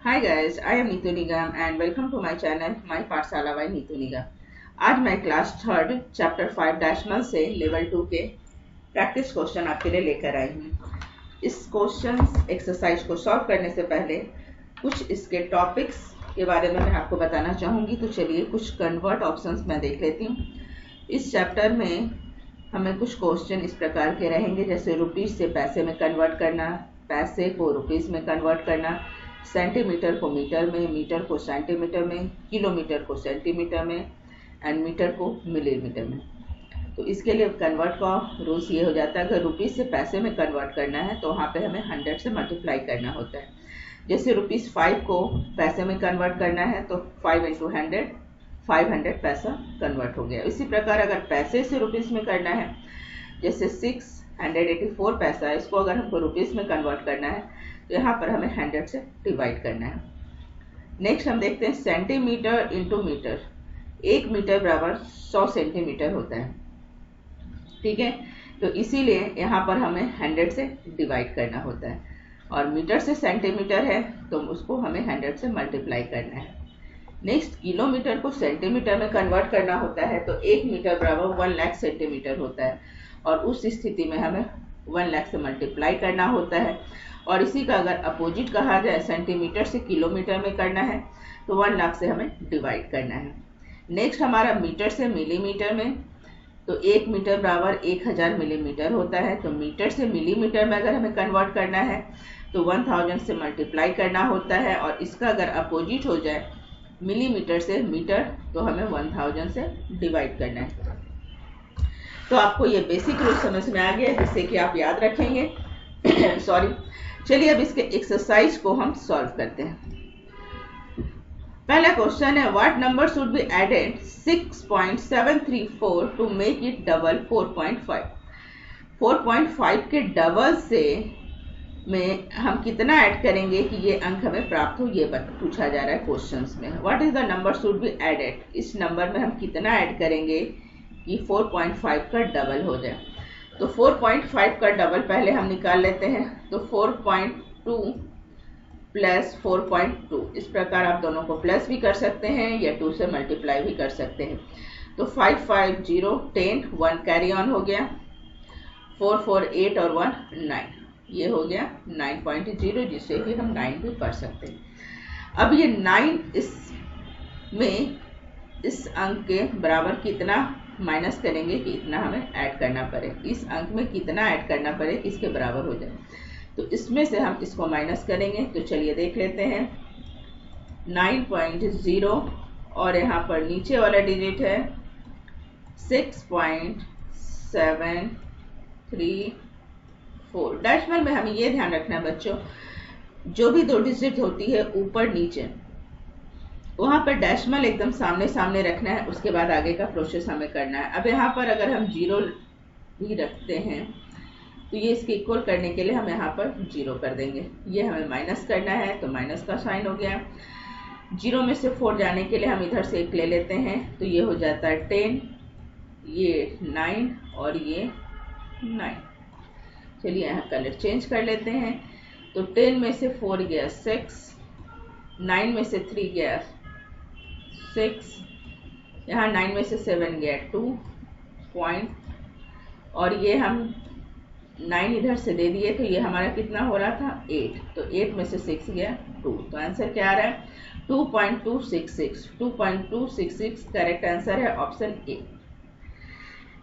Hi guys, I am Neetu Nigam and welcome to my channel My पाठशाला by Neetu निगम। आज मैं class third chapter 5-1 से level 2 के practice question आपके लिए लेकर आई हूँ। इस क्वेश्चन एक्सरसाइज को सॉल्व करने से पहले कुछ इसके टॉपिक्स के बारे में मैं आपको बताना चाहूँगी। तो चलिए कुछ कन्वर्ट ऑप्शंस मैं देख लेती हूँ। इस चैप्टर में हमें कुछ क्वेश्चन इस प्रकार के रहेंगे, जैसे रुपीज से पैसे में कन्वर्ट करना, पैसे को रुपीज में कन्वर्ट करना, सेंटीमीटर को मीटर में, मीटर को सेंटीमीटर में, किलोमीटर को सेंटीमीटर में एंड मीटर को मिलीमीटर में। तो इसके लिए कन्वर्ट का रूल्स ये हो जाता है, अगर रुपीज से पैसे में कन्वर्ट करना है तो वहाँ पे हमें 100 से मल्टीप्लाई करना होता है। जैसे रुपीज 5 को पैसे में कन्वर्ट करना है तो 5 इंटू 100, 500 पैसा कन्वर्ट हो गया। इसी प्रकार अगर पैसे से रुपीज में करना है, जैसे 684 पैसा है, इसको अगर हमको रुपीज में कन्वर्ट करना है तो यहाँ पर हमें 100 से डिवाइड करना है। नेक्स्ट हम देखते हैं सेंटीमीटर इंटू मीटर। 1 मीटर बराबर 100 सेंटीमीटर होता है, ठीक है। तो इसीलिए यहाँ पर हमें 100 से डिवाइड करना होता है, और मीटर से सेंटीमीटर है तो उसको हमें 100 से मल्टीप्लाई करना है। नेक्स्ट किलोमीटर को सेंटीमीटर में कन्वर्ट करना होता है, तो 1 मीटर बराबर 1 लाख सेंटीमीटर होता है, और उस स्थिति में हमें 1 लाख से मल्टीप्लाई करना होता है। और इसी का अगर अपोजिट कहा जाए, सेंटीमीटर से किलोमीटर में करना है तो 1 लाख से हमें डिवाइड करना है। नेक्स्ट हमारा मीटर से मिलीमीटर में, तो 1 मीटर बराबर 1000 मिलीमीटर होता है, तो मीटर से मिलीमीटर में अगर हमें कन्वर्ट करना है तो 1000 से मल्टीप्लाई करना होता है, और इसका अगर अपोजिट हो जाए मिलीमीटर से मीटर तो हमें 1000 से डिवाइड करना है। तो आपको ये बेसिक रूल समझ में आ गया, जिससे कि आप याद रखेंगे। सॉरी। चलिए अब इसके एक्सरसाइज को हम सॉल्व करते हैं। पहला क्वेश्चन है, what number should be added 6.734 to make it double 4.5। 4.5 के डबल से में हम कितना ऐड करेंगे कि ये अंक हमें प्राप्त हो, ये पूछा जा रहा है क्वेश्चंस में। What is the number should be added, इस नंबर में हम कितना ऐड करेंगे कि 4.5 का डबल हो जाए। तो 4.5 का डबल पहले हम निकाल लेते हैं, तो 4.2 प्लस 4.2, इस प्रकार आप दोनों को प्लस भी कर सकते हैं या 2 से मल्टीप्लाई भी कर सकते हैं। तो 5 5 0 10, 1 कैरी ऑन हो गया, 4 4 8 और 1 9, ये हो गया 9.0, जिससे कि हम 9 भी पढ़ सकते हैं। अब ये 9 इस अंक के बराबर कितना माइनस करेंगे कि इतना हमें ऐड करना पड़े, इस अंक में कितना ऐड करना पड़े इसके बराबर हो जाए। तो इसमें से हम इसको माइनस करेंगे, तो चलिए देख लेते हैं। 9.0 और यहाँ पर नीचे वाला डिजिट है 6.734। डेसिमल में हमें ये ध्यान रखना है बच्चों, जो भी 2 डिजिट होती है ऊपर नीचे, वहां पर डेसिमल एकदम सामने सामने रखना है, उसके बाद आगे का प्रोसेस हमें करना है। अब यहाँ पर अगर हम 0 भी रखते हैं तो ये इसके इक्वल करने के लिए हम यहाँ पर 0 कर देंगे। ये हमें माइनस करना है तो माइनस का साइन हो गया। 0 में से 4 जाने के लिए हम इधर से 1 ले लेते हैं, तो ये हो जाता है 10, ये 9 और ये 9। चलिए यहाँ कलर चेंज कर लेते हैं, तो 10 में से 4 गया 6, 9 में से 3 गया 6, यहाँ 9 में से 7 गया 2 पॉइंट, और ये हम 9 इधर से दे दिए, तो ये हमारा कितना हो रहा था 8, तो 8 में से 6 गया 2, तो आंसर क्या आ रहा है 2.266। 2.266 करेक्ट आंसर है ऑप्शन ए।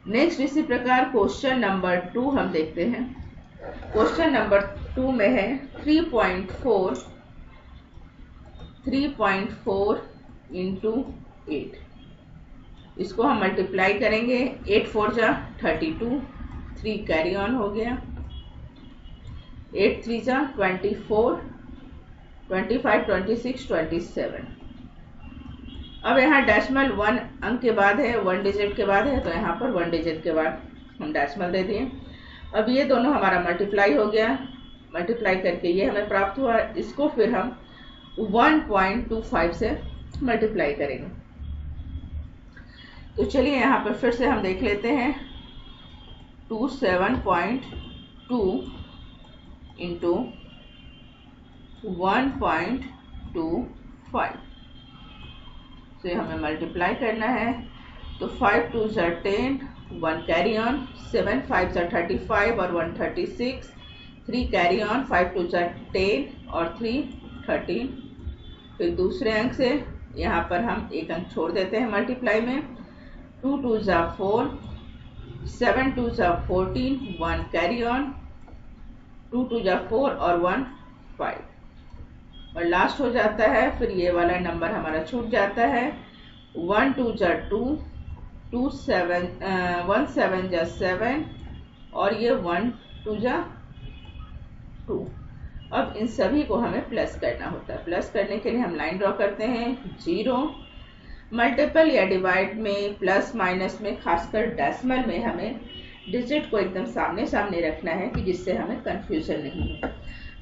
नेक्स्ट इसी प्रकार क्वेश्चन नंबर 2 हम देखते हैं। क्वेश्चन नंबर 2 में है 3.4 इंटू 8, इसको हम मल्टीप्लाई करेंगे। 8 4 जा 32, 3 कैरी ऑन हो गया, 8 3 जा 24, 25 26 27। अब यहाँ डेसिमल 1 अंक के बाद है, 1 डिजिट के बाद है, तो यहाँ पर 1 डिजिट के बाद हम डेसिमल दे दिए। अब ये दोनों हमारा मल्टीप्लाई हो गया, मल्टीप्लाई करके ये हमें प्राप्त हुआ, इसको फिर हम 1.25 से मल्टीप्लाई करेंगे। तो चलिए यहाँ पर फिर से हम देख लेते हैं, 27.2 इंटू 1.25 2 5। तो हमें मल्टीप्लाई करना है। तो 5 2 ज़ा 10, 1 कैरी ऑन, 7 5 ज़ा 35 और 1 36, 3 कैरी ऑन, 5 2 ज़ा 10 और 3 13। फिर दूसरे अंक से यहाँ पर हम एक अंक छोड़ देते हैं मल्टीप्लाई में। 2 2 ज़ा 4, 7 2 ज़ा 14, 1 कैरी ऑन, 2 2 ज़ा 4 और 1 5 और लास्ट हो जाता है। फिर ये वाला नंबर हमारा छूट जाता है। 1 2 ज़ा 2, 2 7 1 7 ज़ा 7 और ये 1 2 ज़ा 2। अब इन सभी को हमें प्लस करना होता है। प्लस करने के लिए हम लाइन ड्रॉ करते हैं। 0 मल्टीपल या डिवाइड में, प्लस माइनस में, खासकर डेसिमल में हमें डिजिट को एकदम सामने सामने रखना है कि जिससे हमें कंफ्यूजन नहीं हो।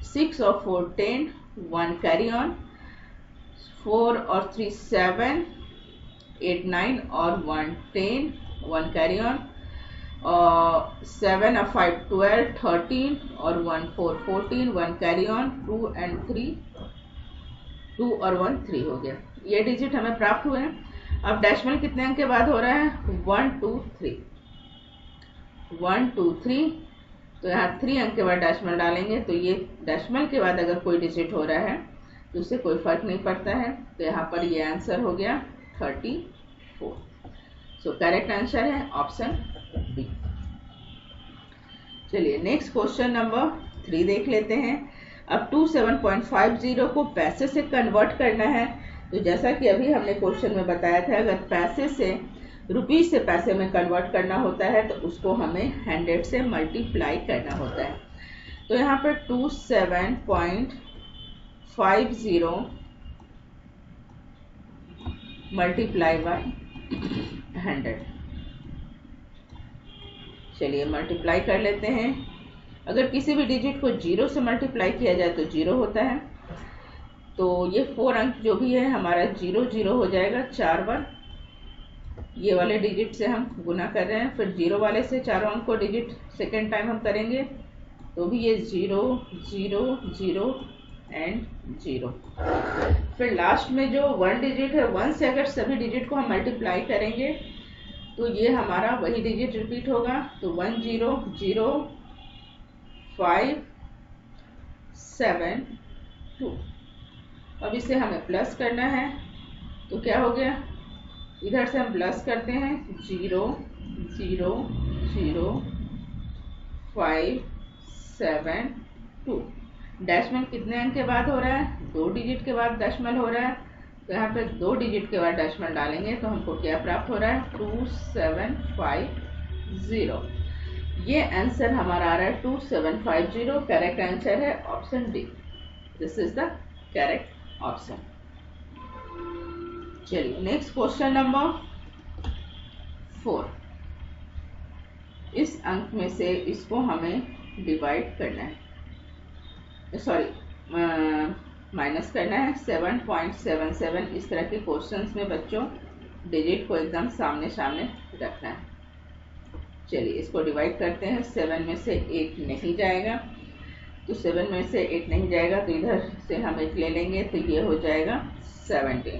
6 और 4 10, 1 कैरी ऑन, 4 और 3 7, 8 9 और 1 10, 1 कैरी ऑन, 7 और 5 12, 13 और 1 4 14, 1 कैरी ऑन, 2 and 3, 2 और 1 3 हो गया। ये डिजिट हमें प्राप्त हुए हैं। अब डेसिमल कितने अंक के बाद हो रहा है? 1 2 3, 1 2 3। तो यहाँ 3 अंक के बाद डेसिमल डालेंगे। तो ये डेसिमल के बाद अगर कोई डिजिट हो रहा है तो उससे कोई फर्क नहीं पड़ता है। तो यहाँ पर ये आंसर हो गया 34। सो करेक्ट आंसर है ऑप्शन बी। चलिए नेक्स्ट क्वेश्चन नंबर 3 देख लेते हैं। अब 27.50 को पैसे से कन्वर्ट करना है। तो जैसा कि अभी हमने क्वेश्चन में बताया था, अगर पैसे से रुपीज से पैसे में कन्वर्ट करना होता है तो उसको हमें 100 से मल्टीप्लाई करना होता है। तो यहाँ पर 27.50 मल्टीप्लाई बाय 100। चलिए मल्टीप्लाई कर लेते हैं। अगर किसी भी डिजिट को 0 से मल्टीप्लाई किया जाए तो 0 होता है। तो ये 4 अंक जो भी है हमारा 0 0 हो जाएगा। 4 बार ये वाले डिजिट से हम गुना कर रहे हैं। फिर 0 वाले से चारों अंक को डिजिट सेकेंड टाइम हम करेंगे तो भी ये 0 0 0 एंड 0। फिर लास्ट में जो 1 डिजिट है, 1 से अगर सभी डिजिट को हम मल्टीप्लाई करेंगे तो ये हमारा वही डिजिट रिपीट होगा। तो 1 0 0 5 7 2। अब इसे हमें प्लस करना है। तो क्या हो गया, इधर से हम प्लस करते हैं 0 0 0 5 7 2। डेसिमल कितने अंक के बाद हो रहा है? 2 डिजिट के बाद डेसिमल हो रहा है। तो यहाँ पे 2 डिजिट के बाद डेसिमल डालेंगे तो हमको क्या प्राप्त हो रहा है? 2750। ये आंसर हमारा आ रहा है 2750। करेक्ट आंसर है option D. This is the correct option. चलिए नेक्स्ट क्वेश्चन नंबर 4। इस अंक में से इसको हमें डिवाइड करना है, सॉरी माइनस करना है। 7.77। इस तरह के क्वेश्चंस में बच्चों डिजिट को एकदम सामने सामने रखना है। चलिए इसको डिवाइड करते हैं। 7 में से 8 नहीं जाएगा। तो 7 में से 8 नहीं जाएगा तो इधर से हम 8 ले लेंगे तो ये हो जाएगा 17।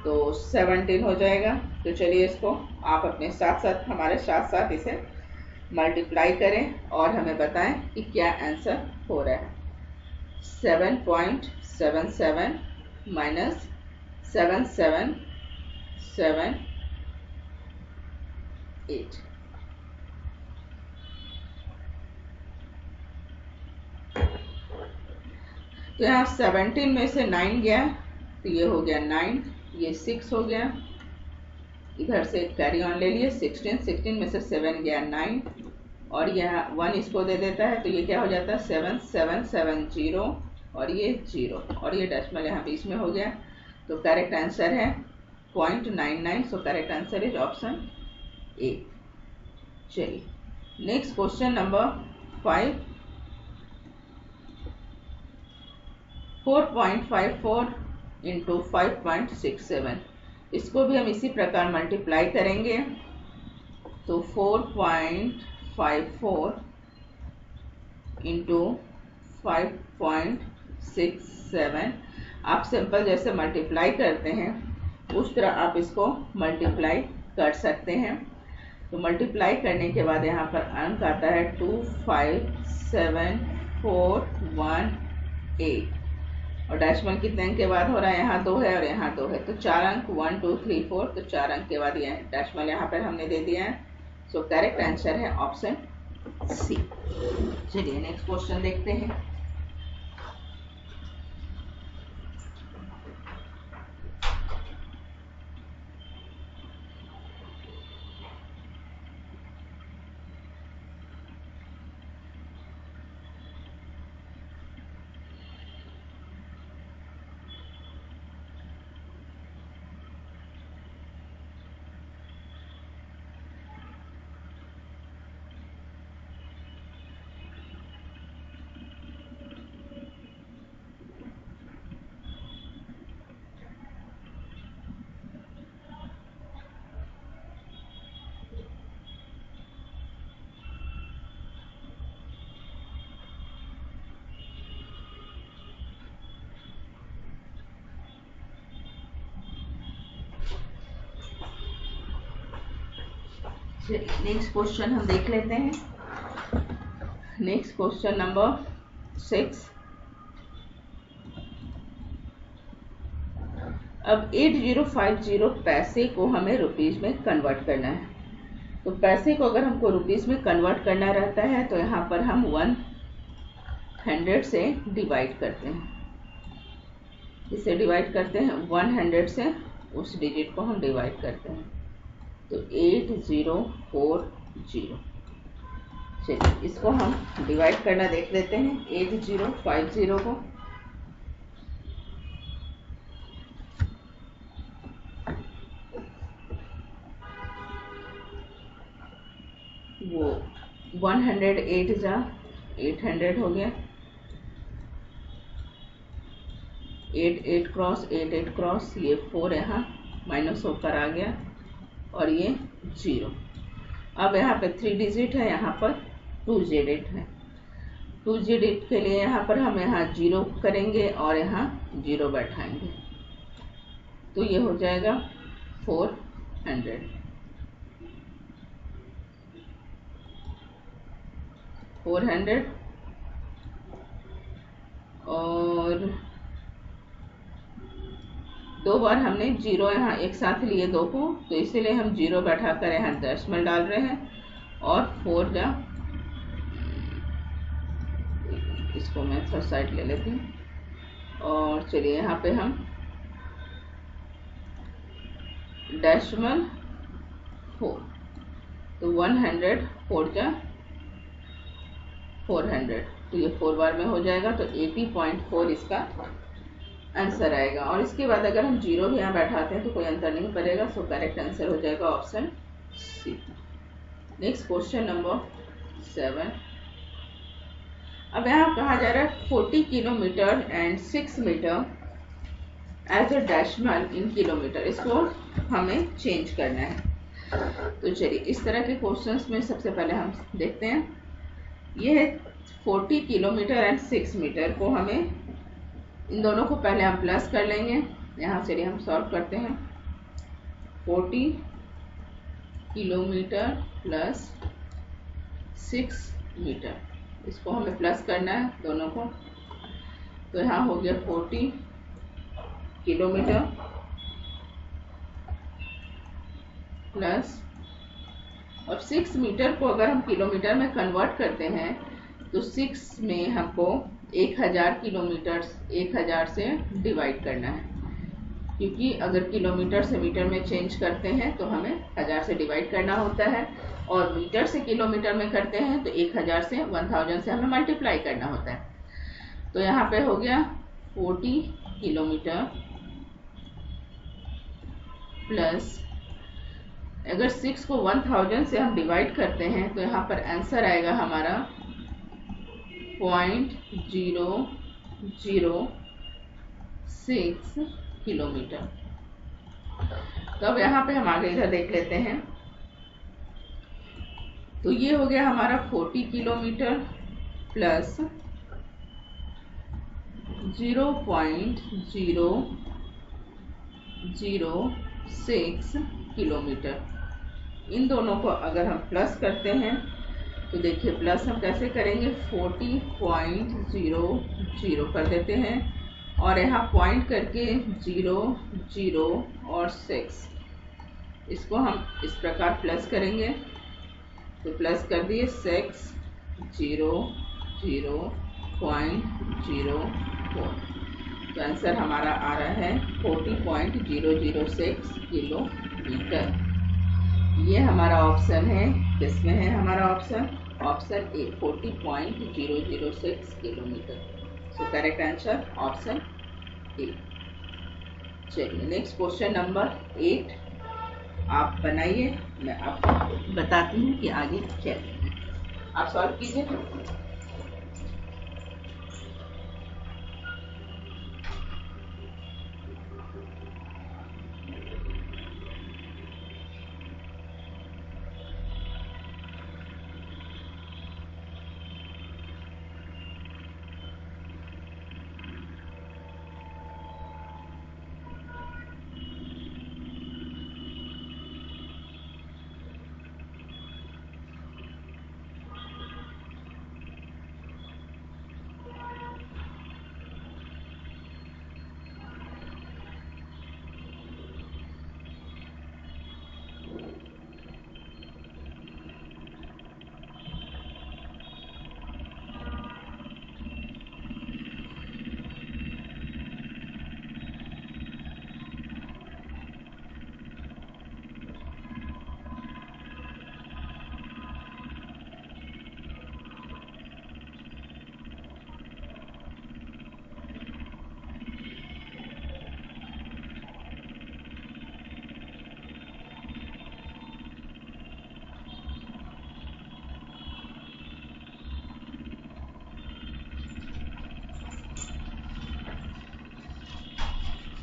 तो 17 हो जाएगा। तो चलिए इसको आप अपने साथ साथ, हमारे साथ साथ इसे मल्टीप्लाई करें और हमें बताएं कि क्या आंसर हो रहा है। 7.77 माइनस 7778। तो यहाँ 17 में से 9 गया तो ये हो गया 9, ये 6 हो गया। इधर से कैरी ऑन ले लिए 16 में से 7 गया 9 और यहाँ 1 इसको दे देता है तो ये क्या हो जाता है 7770 और ये 0 और ये डेसिमल यहाँ बीच में हो गया। तो करेक्ट आंसर है 0.99। So correct answer is option A. चलिए नेक्स्ट क्वेश्चन नंबर 5। 4.54 इंटू 5.67। इसको भी हम इसी प्रकार मल्टीप्लाई करेंगे। तो 4.54 इंटू 5.67 6 7। आप सिंपल जैसे मल्टीप्लाई करते हैं उस तरह आप इसको मल्टीप्लाई कर सकते हैं। तो मल्टीप्लाई करने के बाद यहाँ पर अंक आता है 2 5 7 4 1 8 और डेसिमल कितने अंक के बाद हो रहा है, यहाँ 2 है और यहाँ 2 है, तो 4 अंक 1 2 3 4, तो 4 अंक के बाद ये डेसिमल यहाँ पर हमने दे दिया है। सो करेक्ट आंसर है ऑप्शन सी। चलिए नेक्स्ट क्वेश्चन देखते हैं। नेक्स्ट क्वेश्चन हम देख लेते हैं। Next question number 6। अब 8050 पैसे को हमें रुपीज में कन्वर्ट करना है। तो पैसे को अगर हमको रुपीज में कन्वर्ट करना रहता है तो यहाँ पर हम 100 से डिवाइड करते हैं। इसे डिवाइड करते हैं 100 से, उस डिजिट को हम डिवाइड करते हैं, तो 8040। चलिए इसको हम डिवाइड करना देख लेते हैं। 8050 को वो 108 जा 800 हो गया, 8 क्रॉस 8 क्रॉस, ये 4 यहाँ माइनस होकर आ गया और ये 0। अब यहाँ पे 3 डिजिट है, यहाँ पर 2 डिजिट है। 2 डिजिट के लिए यहाँ पर हम यहाँ 0 करेंगे और यहाँ 0 बैठाएंगे, तो ये हो जाएगा 400। 400 और 2 बार हमने 0 यहाँ एक साथ लिए 2 को, तो इसीलिए हम 0 बैठाकर यहाँ डेसिमल डाल रहे हैं और 4 जा, इसको मैं थर्ड साइड ले लेती हूँ और चलिए यहाँ पे हम डेसिमल 4, तो 100 4 जा 400, तो ये 4 बार में हो जाएगा, तो 80.4 इसका आंसर आएगा। और इसके बाद अगर हम 0 भी यहाँ बैठाते हैं तो कोई अंतर नहीं पड़ेगा, सो करेक्ट आंसर हो जाएगा option C. Next question number 7। अब यहाँ कहा जा रहा है 40 kilometre and 6 metre as a decimal in kilometre, इसको हमें चेंज करना है। तो चलिए इस तरह के क्वेश्चंस में सबसे पहले हम देखते हैं, ये है 40 किलोमीटर एंड 6 मीटर को हमें, इन दोनों को पहले हम प्लस कर लेंगे। यहाँ चलिए हम सॉल्व करते हैं। 40 किलोमीटर प्लस 6 मीटर, इसको हमें प्लस करना है दोनों को, तो यहाँ हो गया 40 किलोमीटर प्लस, अब 6 मीटर को अगर हम किलोमीटर में कन्वर्ट करते हैं तो 6 में हमको 1000 किलोमीटर 1000 से डिवाइड करना है, क्योंकि अगर किलोमीटर से मीटर में चेंज करते हैं तो हमें 1000 से डिवाइड करना होता है, और मीटर से किलोमीटर में करते हैं तो 1000 से 1000 से हमें मल्टीप्लाई करना होता है। तो यहाँ पे हो गया 40 किलोमीटर प्लस, अगर 6 को 1000 से हम डिवाइड करते हैं तो यहाँ पर आंसर आएगा हमारा 0.006 किलोमीटर। तो अब यहाँ पे हम आगे इधर देख लेते हैं, तो ये हो गया हमारा 40 किलोमीटर प्लस 0.006 किलोमीटर। इन दोनों को अगर हम प्लस करते हैं तो देखिए प्लस हम कैसे करेंगे, 40.00 कर देते हैं और यहाँ पॉइंट करके 0, 0 और 6 इसको हम इस प्रकार प्लस करेंगे। तो प्लस कर दिए 600.04। तो आंसर हमारा आ रहा है 40.006 किलोमीटर। ये हमारा ऑप्शन है, किसमें है हमारा option A, 40.006 kilometre. So correct answer option A. चलिए नेक्स्ट क्वेश्चन नंबर 8 आप बनाइए, मैं आपको बताती हूँ कि आगे क्या करना है। आप सॉल्व कीजिए।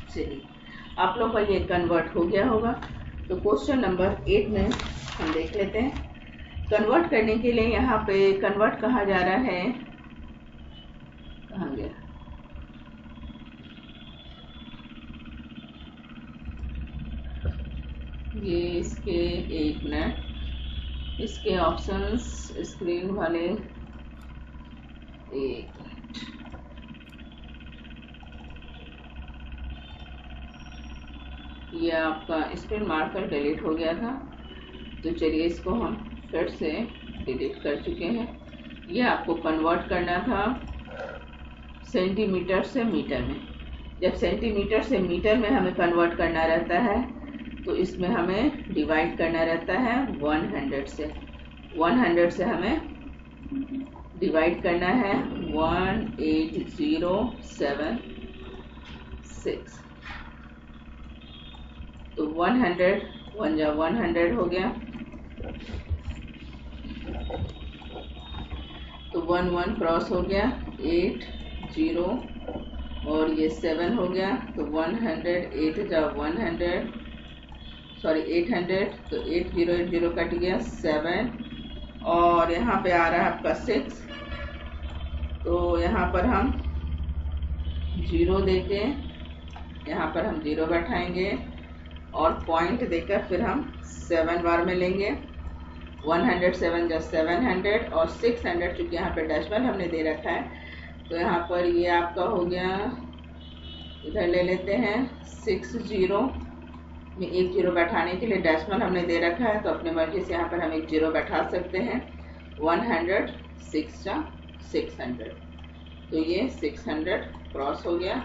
चलिए आप लोग का ये कन्वर्ट हो गया होगा। तो क्वेश्चन नंबर 8 में हम देख लेते हैं। कन्वर्ट करने के लिए यहाँ पे कन्वर्ट कहा जा रहा है, कहाँ गया, ये इसके 1 मिनट, इसके ऑप्शंस स्क्रीन वाले 1 ये आपका स्क्रीन मार्कर डिलीट हो गया था, तो चलिए इसको हम फिर से डिलीट कर चुके हैं। ये आपको कन्वर्ट करना था सेंटीमीटर से मीटर में। जब सेंटीमीटर से मीटर में हमें कन्वर्ट करना रहता है तो इसमें हमें डिवाइड करना रहता है 100 से। 100 से हमें डिवाइड करना है 18076। तो 100 100 हो गया, तो 1 क्रॉस हो गया, 8 0 और ये 7 हो गया, तो 100 8 800, तो 80 कट गया 7 और यहाँ पे आ रहा है आपका 6। तो यहाँ पर हम 0 देके यहाँ पर हम 0 बैठाएंगे और पॉइंट देकर फिर हम 7 बार में लेंगे। 107 जब 700 और 600 चूँकि यहाँ पे डेसिमल हमने दे रखा है, तो यहाँ पर ये आपका हो गया, इधर ले लेते हैं 60 में 1 0 बैठाने के लिए डेसिमल हमने दे रखा है, तो अपनी मर्जी से यहाँ पर हम 1 0 बैठा सकते हैं। 100 6 600, तो ये 600 क्रॉस हो गया।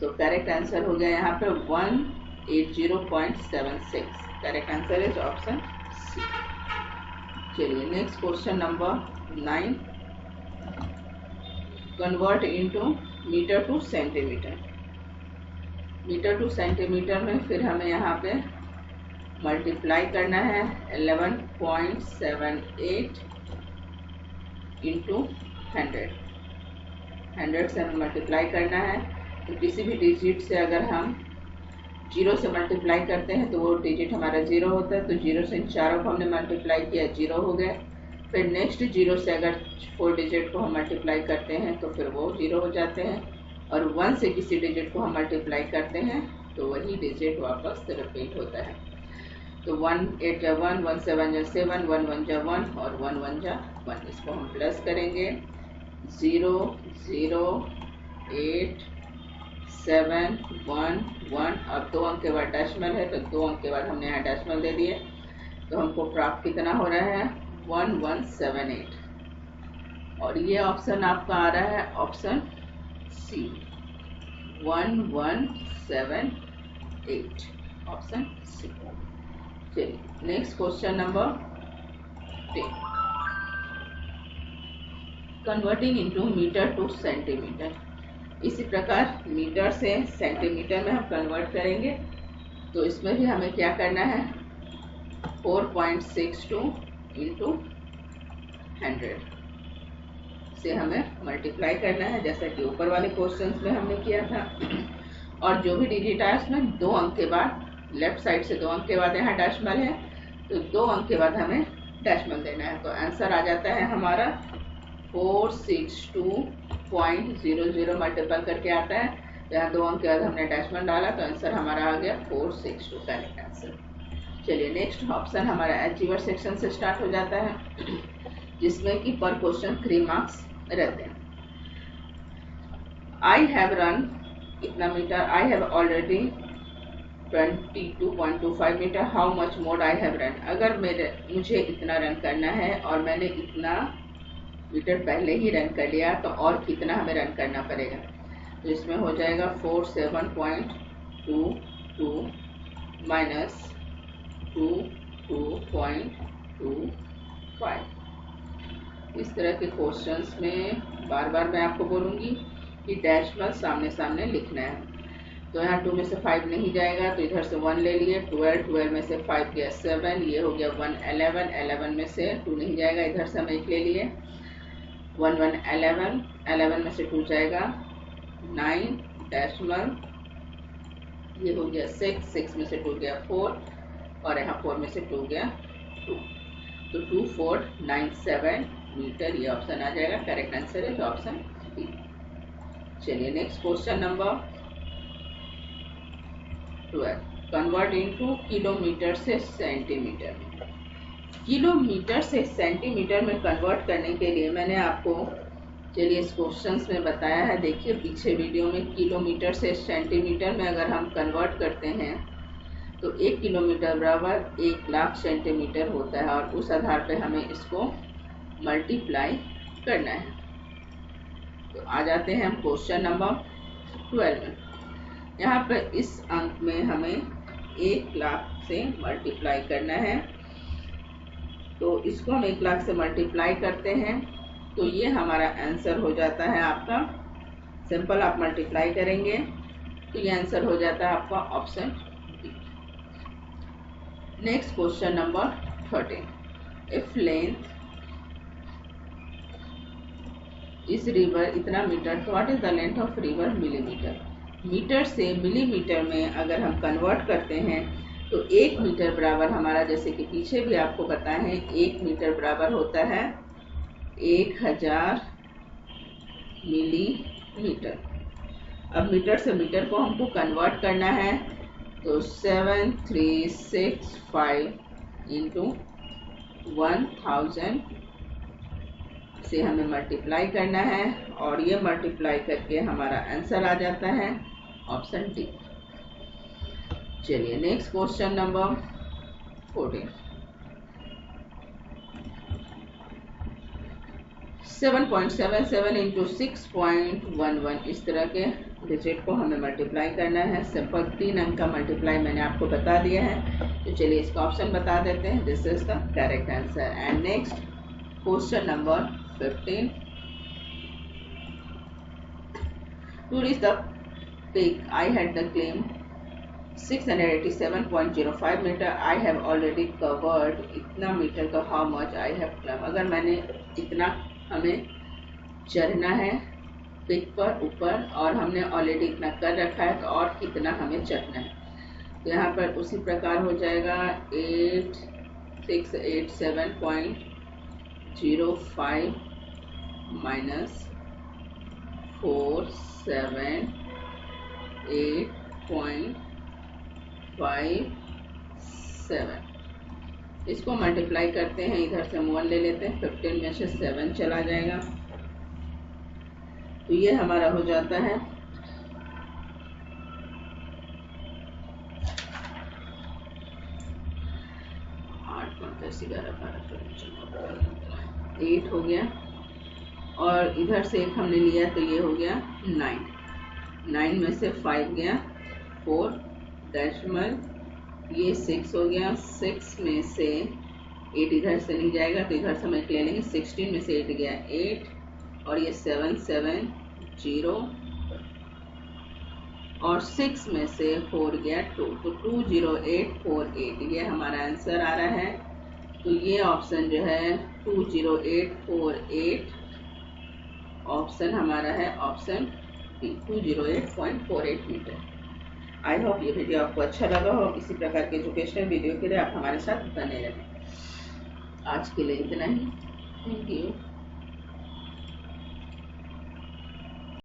तो करेक्ट आंसर हो गया यहाँ पर 180.76। Correct answer is option C. चलिए next question number 9, convert into metre to centimetre. Metre to centimetre में फिर हमें यहाँ पे मल्टीप्लाई करना है 11.78 इंटू 100 से हमें मल्टीप्लाई करना है। तो किसी भी डिजिट से अगर हम 0 से मल्टीप्लाई करते हैं तो वो डिजिट हमारा 0 होता है, तो 0 से इन चारों को हमने मल्टीप्लाई किया, 0 हो गए। फिर नेक्स्ट 0 से अगर 4 डिजिट को हम मल्टीप्लाई करते हैं तो फिर वो 0 हो जाते हैं। और 1 से किसी डिजिट को हम मल्टीप्लाई करते हैं तो वही डिजिट वापस रिपीट होता है। तो 1 8 जा 1, 1 7 जा 7, 1 1 जा 1 और 1 1 जा 1। इसको हम प्लस करेंगे 0 0 8 7 1 1। अब 2 अंक के बाद डेसिमल है तो 2 अंक के बाद हमने यहाँ डेसिमल दे दिए, तो हमको प्राप्त कितना हो रहा है 1178। और ये ऑप्शन आपका आ रहा है ऑप्शन सी 1178, ऑप्शन सी। चलिए next question number 10, converting into metre to centimetre. इसी प्रकार मीटर से सेंटीमीटर में हम कन्वर्ट करेंगे, तो इसमें भी हमें क्या करना है 4.62 इंटू 100 से हमें मल्टीप्लाई करना है, जैसा कि ऊपर वाले क्वेश्चंस में हमने किया था। और जो भी डिजिट आया उसमें 2 अंक के बाद, लेफ्ट साइड से 2 अंक के बाद यहाँ डेसिमल है तो 2 अंक के बाद हमें डेसिमल देना है। तो आंसर आ जाता है हमारा 462.00 मल्टीपल करके आता है। यहाँ 2 अंक के बाद हमने डेसिमल डाला तो आंसर हमारा आ गया 462, करेक्ट आंसर। चलिए नेक्स्ट ऑप्शन हमारा अलजेब्रा सेक्शन से स्टार्ट हो जाता है, जिसमें कि पर क्वेश्चन 3 मार्क्स रहते हैं। आई हैव रन इतना metre, I have already 22.25 metre, how much more I have run. अगर मुझे इतना रन करना है और मैंने इतना मीटर पहले ही रन कर लिया तो और कितना हमें रन करना पड़ेगा। तो इसमें हो जाएगा 47.22 माइनस 22.25। इस तरह के क्वेश्चंस में बार बार मैं आपको बोलूँगी कि डेसिमल सामने सामने लिखना है। तो यहाँ 2 में से 5 नहीं जाएगा तो इधर से 1 ले लिए, 12 में से 5 गया 7, ये हो गया 1 11 में से 2 नहीं जाएगा, इधर से हम 1 ले लिए 1 1 11 में से 2 जाएगा 9 डेसिमल, ये हो गया 6 में से 2 गया 4 और यहाँ 4 में से 2 गया 2, तो 2497 मीटर ये ऑप्शन आ जाएगा। करेक्ट आंसर है ऑप्शन बी। चलिए next question number 12, convert into kilometre से सेंटीमीटर। किलोमीटर से सेंटीमीटर में कन्वर्ट करने के लिए मैंने आपको चलिए इस क्वेश्चंस में बताया है। देखिए पीछे वीडियो में किलोमीटर से सेंटीमीटर में अगर हम कन्वर्ट करते हैं तो 1 किलोमीटर बराबर 1 लाख सेंटीमीटर होता है, और उस आधार पे हमें इसको मल्टीप्लाई करना है। तो आ जाते हैं हम क्वेश्चन नंबर 12 में। यहाँ पर इस अंक में हमें 1 लाख से मल्टीप्लाई करना है, तो इसको हम 1 लाख से मल्टीप्लाई करते हैं तो ये हमारा आंसर हो जाता है आपका, सिंपल आप मल्टीप्लाई करेंगे तो ये आंसर हो जाता है आपका option B. Next question number 13, if length इस रिवर इतना मीटर तो what is the length of river millimetre. Metre से मिलीमीटर में अगर हम कन्वर्ट करते हैं तो 1 मीटर बराबर हमारा, जैसे कि पीछे भी आपको पता है, 1 मीटर बराबर होता है 1000 मिलीमीटर। अब मीटर से मीटर को हमको कन्वर्ट करना है तो 7365 इंटू 1000 से हमें मल्टीप्लाई करना है, और ये मल्टीप्लाई करके हमारा आंसर आ जाता है ऑप्शन डी। चलिए नेक्स्ट क्वेश्चन नंबर 14, 7.77 इंटू 6.11, इस तरह के डिजिट को हमें मल्टीप्लाई करना है। सिंपल 3 अंक का मल्टीप्लाई मैंने आपको बता दिया है, तो चलिए इसका ऑप्शन बता देते हैं। This is the correct answer. And next question number 15, to reach the peak I had the claim 687.05 metre, I have already covered इतना मीटर का how much I have climbed। अगर मैंने इतना हमें चढ़ना है पिक पर ऊपर और हमने ऑलरेडी इतना कर रखा है तो और कितना हमें चढ़ना है। तो यहाँ पर उसी प्रकार हो जाएगा 8687.05 माइनस 478.57। इसको मल्टीप्लाई करते हैं, इधर से हम 1 ले लेते हैं, 15 में से 7 चला जाएगा, तो ये हमारा हो जाता है 8 हो गया, और इधर से एक हमने लिया तो ये हो गया 9 में से 5 गया 4 डेसिमल, ये 6 हो गया, 6 में से 8 इधर से नहीं जाएगा तो इधर से हम एक ले लेंगे, 16 में से 8 गया 8, और ये 7 0, और 6 में से 4 गया 2, तो 20848 ये हमारा आंसर आ रहा है। तो ये ऑप्शन जो है 20848 ऑप्शन हमारा है ऑप्शन 208.48 मीटर। आई होप ये वीडियो आपको अच्छा लगा हो। इसी प्रकार के एजुकेशनल वीडियो के लिए आप हमारे साथ बने रहें। आज के लिए इतना ही। Thank you.